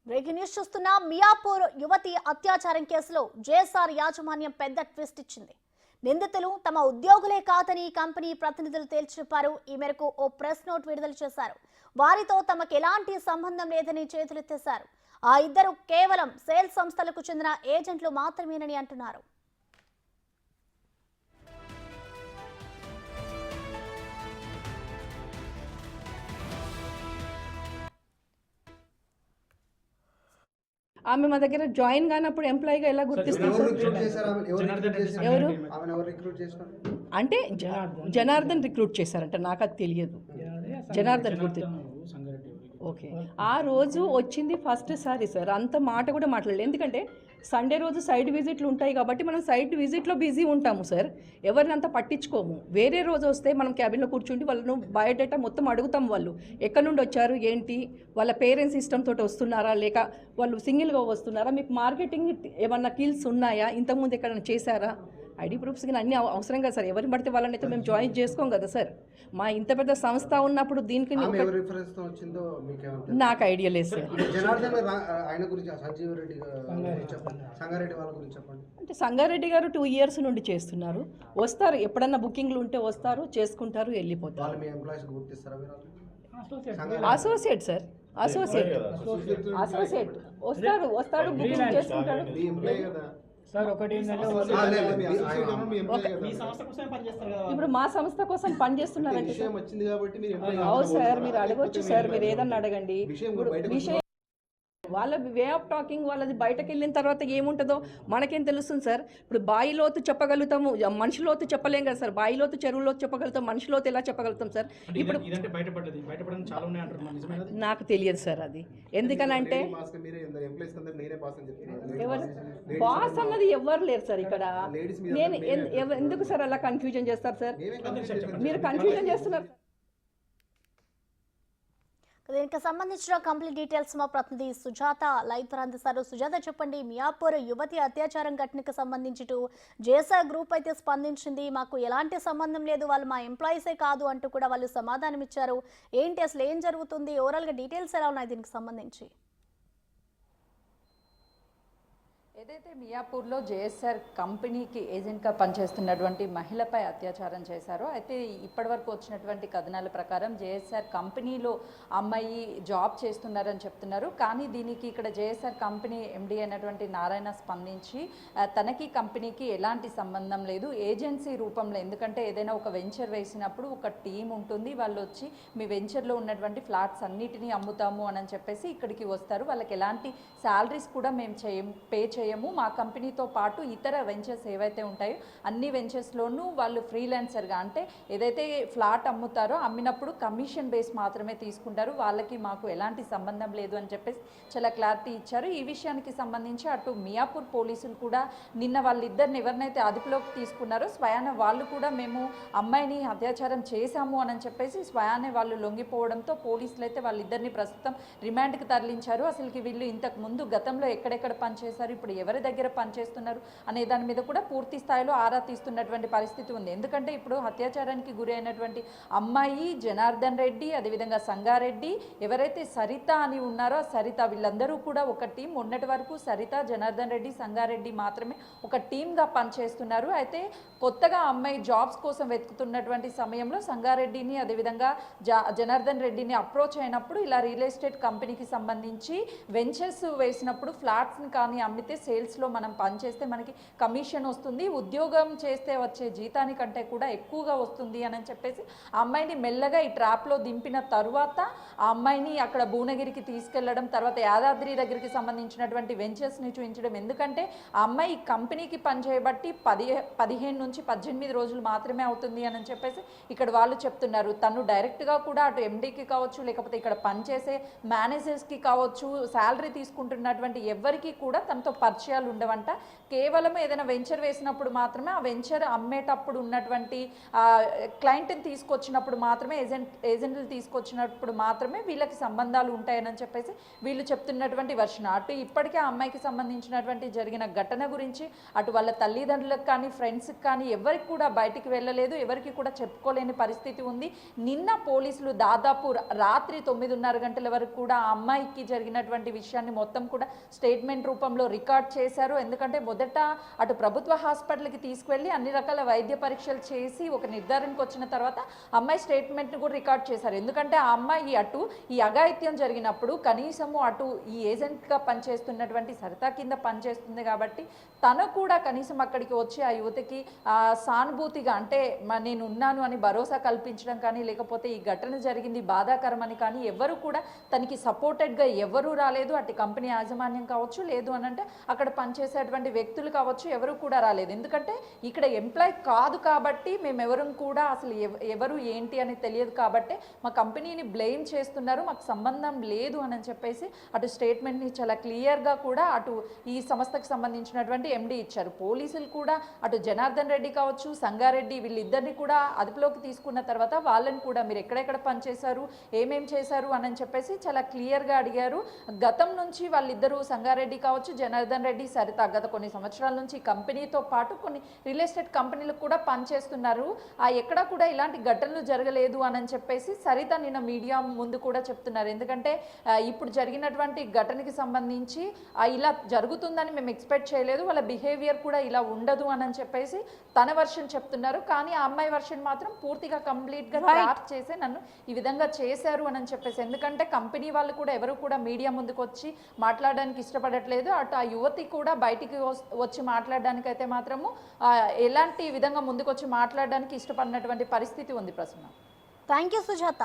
Breaking news చూస్తున్నా మియాపూర్ యువతి అత్యాచారం కేసులో జేఎస్ఆర్ యాజమాన్యం పెద్ద ట్విస్ట్ ఇచ్చింది. నిందితులు తమ ఉద్యోగులే కాదని కంపెనీ ప్రతినిధులు తేల్చి చెప్పారు. ఈ మేరకు ఓ ప్రెస్ నోట్ విడుదల చేశారు. వారితో తమకు ఎలాంటి సంబంధం లేదని చేతులెత్తేశారు. ఆ ఇద్దరు కేవలం సేల్స్ సంస్థలకు చెందిన ఏజెంట్లు మాత్రమేనని అంటున్నారు. ఆమె మా దగ్గర జాయిన్ కానప్పుడు ఎంప్లాయీగా ఎలా గుర్తిస్తాం ఎవరు అంటే జనార్దన్ రిక్రూట్ చేశారంట. నాకు అది తెలియదు. జనార్దన్ గుర్తు ఓకే. ఆ రోజు వచ్చింది ఫస్ట్ సారి సార్. అంత మాట కూడా మాట్లాడలేదు. ఎందుకంటే సండే రోజు సైడ్ విజిట్లు ఉంటాయి కాబట్టి మనం సైడ్ విజిట్లో బిజీ ఉంటాము సార్. ఎవరిని అంత పట్టించుకోము. వేరే రోజు వస్తే మనం క్యాబిన్లో కూర్చుండి వాళ్ళను బయోడేటా మొత్తం అడుగుతాం. వాళ్ళు ఎక్కడి నుండి వచ్చారు, ఏంటి, వాళ్ళ పేరెంట్స్ సిస్టమ్ తోటి వస్తున్నారా, లేక వాళ్ళు సింగిల్గా వస్తున్నారా, మీకు మార్కెటింగ్ ఏమన్నా స్కిల్స్ ఉన్నాయా, ఇంతకుముందు ఎక్కడైనా చేశారా, ఐడి ప్రూఫ్స్ కానీ అన్నీ అవసరం కదా సార్. ఎవరిని పడితే వాళ్ళని అయితే మేము జాయిన్ చేసుకోం కదా సార్. మా ఇంత పెద్ద సంస్థ ఉన్నప్పుడు దీనికి నాకు ఐడియా లేదు సార్. అంటే సంగారెడ్డి గారు 2 years నుండి చేస్తున్నారు. వస్తారు, ఎప్పుడన్నా బుకింగ్లు ఉంటే వస్తారు, చేసుకుంటారు, వెళ్ళిపోతారు. అసోసియేట్ సార్, అసోసియేట్ వస్తాడు బుకింగ్ చేసుకుంటాడు. ఇప్పుడు మా సంస్థ కోసం పనిచేస్తున్నారంటే అవును సార్, మీరు అడగొచ్చు సార్, మీరు ఏదన్నా అడగండి. విషయం వాళ్ళ వే ఆఫ్ టాకింగ్ వాళ్ళది బయటకు వెళ్ళిన తర్వాత ఏముంటుందో మనకేం తెలుస్తుంది సార్. ఇప్పుడు బాయి లోతు చెప్పగలుగుతాము, మనిషి లోతు చెప్పలేం కదా సార్. బాయి లోతు, చెరువు లోతు చెప్పగలుగుతాం, మనిషి లోతు ఎలా చెప్పగలుగుతాం సార్? ఇప్పుడు నాకు తెలియదు సార్ అది. ఎందుకనంటే ఎవరు బాస్ అన్నది ఎవరు లేరు సార్ ఇక్కడ. నేను ఎందుకు సార్ అలా కన్ఫ్యూజన్ చేస్తారు సార్? మీరు కన్ఫ్యూజన్ చేస్తున్నారు. దీనికి సంబంధించిన కంప్లీట్ డీటెయిల్స్ మా ప్రతినిధి సుజాత లైవ్ ద్వారా అందిస్తారు. సుజాత చెప్పండి, మియాపూర్ యువతి అత్యాచారం ఘటనకు సంబంధించి జేఎస్ఆర్ గ్రూప్ అయితే స్పందించింది. మాకు ఎలాంటి సంబంధం లేదు, వాళ్ళు మా ఎంప్లాయీసే కాదు అంటూ కూడా వాళ్ళు సమాధానం ఇచ్చారు. ఏంటి అసలు ఏం జరుగుతుంది, ఓవరాల్గా డీటెయిల్స్ ఎలా ఉన్నాయి దీనికి సంబంధించి? ఏదైతే మియాపూర్లో జేఎస్ఆర్ కంపెనీకి ఏజెంట్గా పనిచేస్తున్నటువంటి మహిళపై అత్యాచారం చేశారో, అయితే ఇప్పటివరకు వచ్చినటువంటి కథనాల ప్రకారం జేఎస్ఆర్ కంపెనీలో అమ్మాయి జాబ్ చేస్తున్నారని చెప్తున్నారు. కానీ దీనికి ఇక్కడ జేఎస్ఆర్ కంపెనీ ఎండీ అయినటువంటి నారాయణ స్పందించి తనకి కంపెనీకి ఎలాంటి సంబంధం లేదు, ఏజెన్సీ రూపంలో, ఎందుకంటే ఏదైనా ఒక వెంచర్ వేసినప్పుడు ఒక టీం ఉంటుంది, వాళ్ళు వచ్చి మీ వెంచర్లో ఉన్నటువంటి ఫ్లాట్స్ అన్నిటినీ అమ్ముతాము అని చెప్పేసి ఇక్కడికి వస్తారు. వాళ్ళకి ఎలాంటి శాలరీస్ కూడా మేము పే చేయము. మా కంపెనీతో పాటు ఇతర వెంచర్స్ ఏవైతే ఉంటాయో అన్ని వెంచర్స్లోనూ వాళ్ళు ఫ్రీలాన్సర్గా, అంటే ఏదైతే ఫ్లాట్ అమ్ముతారో అమ్మినప్పుడు కమిషన్ బేస్ మాత్రమే తీసుకుంటారు, వాళ్ళకి మాకు ఎలాంటి సంబంధం లేదు అని చెప్పేసి చాలా క్లారిటీ ఇచ్చారు. ఈ విషయానికి సంబంధించి అటు మియాపూర్ పోలీసులు కూడా నిన్న వాళ్ళిద్దరిని ఎవరినైతే అదుపులోకి తీసుకున్నారో స్వయాన వాళ్ళు కూడా మేము అమ్మాయిని అత్యాచారం చేశాము అని చెప్పేసి స్వయానే వాళ్ళు లొంగిపోవడంతో పోలీసులు అయితే వాళ్ళిద్దరిని ప్రస్తుతం రిమాండ్కి తరలించారు. అసలుకి వీళ్ళు ఇంతకు ముందు గతంలో ఎక్కడెక్కడ పనిచేశారు, ఇప్పుడు ఎవరి దగ్గర పనిచేస్తున్నారు అనే దాని మీద కూడా పూర్తి స్థాయిలో ఆరా తీస్తున్నటువంటి పరిస్థితి ఉంది. ఎందుకంటే ఇప్పుడు అత్యాచారానికి గురి అయినటువంటి అమ్మాయి, జనార్దన్ రెడ్డి, అదేవిధంగా సంగారెడ్డి, ఎవరైతే సరిత అని ఉన్నారో సరిత, వీళ్ళందరూ కూడా ఒక టీం. మొన్నటి వరకు సరిత, జనార్దన్ రెడ్డి, సంగారెడ్డి మాత్రమే ఒక టీమ్గా పనిచేస్తున్నారు. అయితే కొత్తగా అమ్మాయి జాబ్స్ కోసం వెతుకుతున్నటువంటి సమయంలో సంగారెడ్డిని అదేవిధంగా జనార్దన్ రెడ్డిని అప్రోచ్ అయినప్పుడు ఇలా రియల్ ఎస్టేట్ కంపెనీకి సంబంధించి వెంచర్స్ వేసినప్పుడు ఫ్లాట్స్ని కానీ అమ్మితే సేల్స్లో మనం పనిచేస్తే మనకి కమిషన్ వస్తుంది, ఉద్యోగం చేస్తే వచ్చే జీతానికంటే కూడా ఎక్కువగా వస్తుంది అని చెప్పేసి ఆ అమ్మాయిని మెల్లగా ఈ ట్రాప్లో దింపిన తరువాత ఆ అమ్మాయిని అక్కడ భువనగిరికి తీసుకెళ్లడం, తర్వాత యాదాద్రి దగ్గరికి సంబంధించినటువంటి వెంచర్స్ని చూపించడం. ఎందుకంటే ఆ అమ్మాయి కంపెనీకి పనిచేయబట్టి 15 నుంచి 18 రోజులు మాత్రమే అవుతుంది అని చెప్పేసి ఇక్కడ వాళ్ళు చెప్తున్నారు. తను డైరెక్ట్గా కూడా అటు ఎండీకి కావచ్చు, లేకపోతే ఇక్కడ పనిచేసే మేనేజర్స్కి కావచ్చు, శాలరీ తీసుకుంటున్నటువంటి ఎవరికి కూడా తనతో పరిచయాలు ఉండవంట. కేవలం ఏదైనా వెంచర్ వేసినప్పుడు మాత్రమే, ఆ వెంచర్ అమ్మేటప్పుడు ఉన్నటువంటి క్లయింట్ని తీసుకొచ్చినప్పుడు మాత్రమే, ఏజెంట్లు తీసుకొచ్చినప్పుడు మాత్రమే వీళ్ళకి సంబంధాలు ఉంటాయని చెప్పేసి వీళ్ళు చెప్తున్నటువంటి వర్షన్. అటు ఇప్పటికే ఆ అమ్మాయికి సంబంధించినటువంటి జరిగిన ఘటన గురించి అటు వాళ్ళ తల్లిదండ్రులకు కానీ ఫ్రెండ్స్కి కానీ ఎవరికి కూడా బయటికి వెళ్ళలేదు, ఎవరికి కూడా చెప్పుకోలేని పరిస్థితి ఉంది. నిన్న పోలీసులు దాదాపు రాత్రి 9:30 గంటల వరకు కూడా ఆ అమ్మాయికి జరిగినటువంటి విషయాన్ని మొత్తం కూడా స్టేట్మెంట్ రూపంలో రికార్డ్ చేశారు. ఎందుకంటే మొదట అటు ప్రభుత్వ హాస్పిటల్కి తీసుకువెళ్ళి అన్ని రకాల వైద్య పరీక్షలు చేసి ఒక నిర్ధారణకు వచ్చిన తర్వాత అమ్మాయి స్టేట్మెంట్ని కూడా రికార్డ్ చేశారు. ఎందుకంటే ఆ అమ్మాయి అటు ఈ అఘాయిత్యం జరిగినప్పుడు కనీసము అటు ఈ ఏజెంట్గా పనిచేస్తున్నటువంటి సరిత కింద పనిచేస్తుంది కాబట్టి తను కూడా కనీసం అక్కడికి వచ్చి ఆ యువతికి సానుభూతిగా, అంటే నేను ఉన్నాను అని భరోసా కల్పించడం కానీ, లేకపోతే ఈ ఘటన జరిగింది బాధాకరమని కానీ ఎవరు కూడా తనకి సపోర్టెడ్గా ఎవరూ రాలేదు. అటు కంపెనీ యాజమాన్యం కావచ్చు, లేదు అని అంటే అక్కడ పనిచేసేటువంటి వ్యక్తులు కావచ్చు, ఎవరు కూడా రాలేదు. ఎందుకంటే ఇక్కడ ఎంప్లాయ్ కాదు కాబట్టి మేమెవరు కూడా అసలు ఎవరు ఏంటి అని తెలియదు కాబట్టి మా కంపెనీని బ్లేమ్ చేస్తున్నారు, మాకు సంబంధం లేదు అని చెప్పేసి అటు స్టేట్మెంట్ని చాలా క్లియర్గా కూడా అటు ఈ సంస్థకు సంబంధించినటువంటి ఎండి ఇచ్చారు. పోలీసులు కూడా అటు జనార్దన్ రెడ్డి కావచ్చు, సంగారెడ్డి వీళ్ళిద్దరిని కూడా అదుపులోకి తీసుకున్న తర్వాత వాళ్ళని కూడా మీరు ఎక్కడెక్కడ పనిచేశారు, ఏమేం చేశారు అని చెప్పేసి చాలా క్లియర్గా అడిగారు. గతం నుంచి వాళ్ళిద్దరూ సంగారెడ్డి కావచ్చు, జనార్దన్ రెడ్డి, సరిత గత కొన్ని సంవత్సరాల నుంచి కంపెనీతో పాటు కొన్ని రియల్ ఎస్టేట్ కంపెనీలకు కూడా పనిచేస్తున్నారు. ఎక్కడా కూడా ఇలాంటి ఘటనలు జరగలేదు అని చెప్పేసి సరిత నిన్న మీడియా ముందు కూడా చెప్తున్నారు. ఎందుకంటే ఇప్పుడు జరిగినటువంటి ఘటనకి సంబంధించి ఇలా జరుగుతుందని మేము ఎక్స్పెక్ట్ చేయలేదు, వాళ్ళ బిహేవియర్ కూడా ఇలా ఉండదు అని చెప్పేసి తన వర్షన్ చెప్తున్నారు. కానీ ఆ అమ్మాయి వర్షన్ మాత్రం పూర్తిగా కంప్లీట్గా ట్రాప్ చేసి నన్ను ఈ విధంగా చేశారు అని చెప్పేసి. ఎందుకంటే కంపెనీ వాళ్ళు కూడా ఎవరు కూడా మీడియా ముందుకు వచ్చి మాట్లాడడానికి ఇష్టపడట్లేదు. అటు ఆ యువతి కూడా బయటికి వచ్చి మాట్లాడడానికి అయితే మాత్రము ఎలాంటి విధంగా ముందుకు వచ్చి మాట్లాడడానికి ఇష్టపడినటువంటి పరిస్థితి ఉంది ప్రసన్న. Thank you Sujatha.